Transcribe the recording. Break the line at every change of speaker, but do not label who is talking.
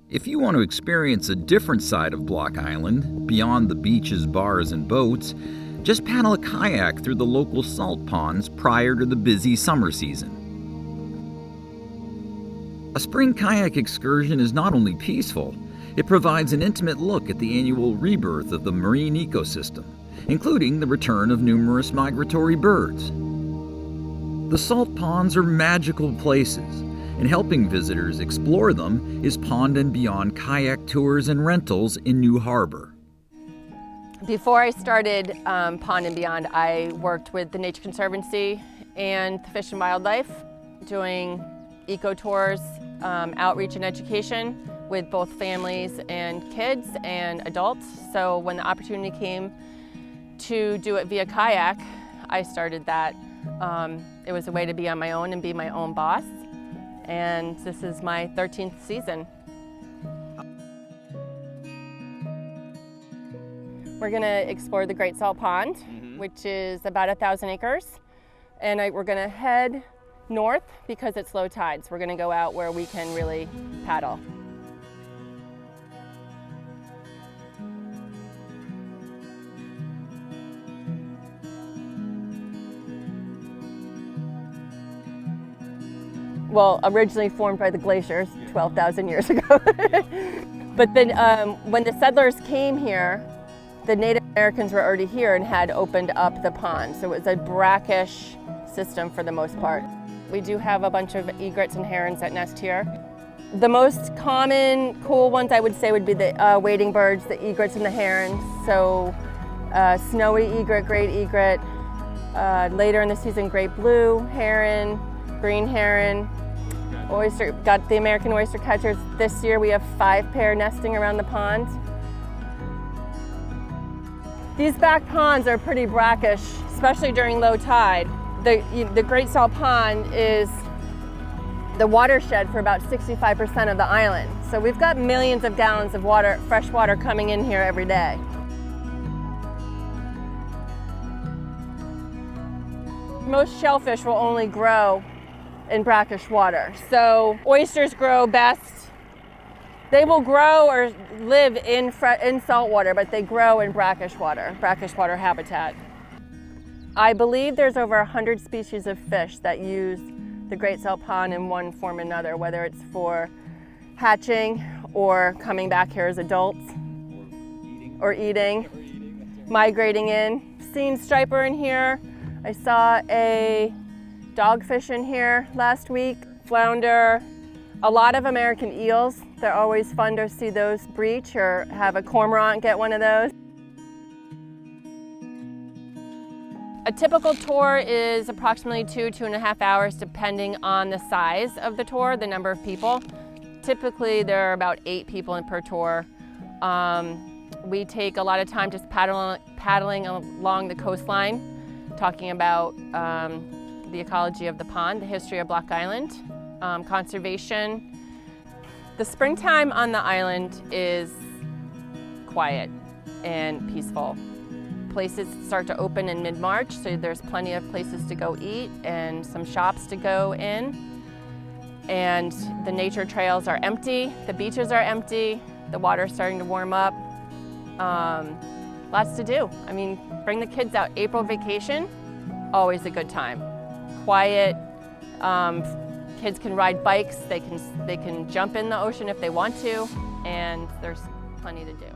If you want to experience a different side of Block Island, beyond the beaches, bars, and boats, just paddle a kayak through the local salt ponds prior to the busy summer season. A spring kayak excursion is not only peaceful, it provides an intimate look at the annual rebirth of the marine ecosystem, including the return of numerous migratory birds. The salt ponds are magical places, and helping visitors explore them is Pond and Beyond kayak tours and rentals in New Harbor.
Before I started Pond and Beyond, I worked with the Nature Conservancy and the Fish and Wildlife, doing eco tours, outreach and education with both families and kids and adults. So when the opportunity came to do it via kayak, I started that. It was a way to be on my own and be my own boss. And this is my 13th season. We're gonna explore the Great Salt Pond, which is about 1,000 acres. And we're gonna head north because it's low tides. We're gonna go out where we can really paddle. Well, originally formed by the glaciers 12,000 years ago. But then when the settlers came here, the Native Americans were already here and had opened up the pond. So it was a brackish system for the most part. We do have a bunch of egrets and herons that nest here. The most common cool ones I would say would be the wading birds, the egrets and the herons. So snowy egret, great egret, later in the season great blue heron, green heron. Got the American oyster catchers. This year we have 5 pair nesting around the pond. These back ponds are pretty brackish, especially during low tide. The Great Salt Pond is the watershed for about 65% of the island. So we've got millions of gallons of water, fresh water coming in here every day. Most shellfish will only grow in brackish water. So oysters grow best. They will grow or live in salt water, but they grow in brackish water habitat. I believe there's over 100 species of fish that use the Great Salt Pond in one form or another, whether it's for hatching or coming back here as adults, or eating, migrating in. Seen striper in here. I saw a dogfish in here last week, flounder, a lot of American eels. They're always fun to see those breach or have a cormorant get one of those. A typical tour is approximately 2.5 hours depending on the size of the tour, the number of people. Typically there are about 8 people per tour. We take a lot of time just paddling along the coastline, talking about the ecology of the pond, the history of Block Island, conservation. The springtime on the island is quiet and peaceful. Places start to open in mid-March, so there's plenty of places to go eat and some shops to go in. And the nature trails are empty, the beaches are empty, the water's starting to warm up. Lots to do. I mean, bring the kids out. April vacation, always a good time. Quiet, kids can ride bikes, they can jump in the ocean if they want to, and there's plenty to do.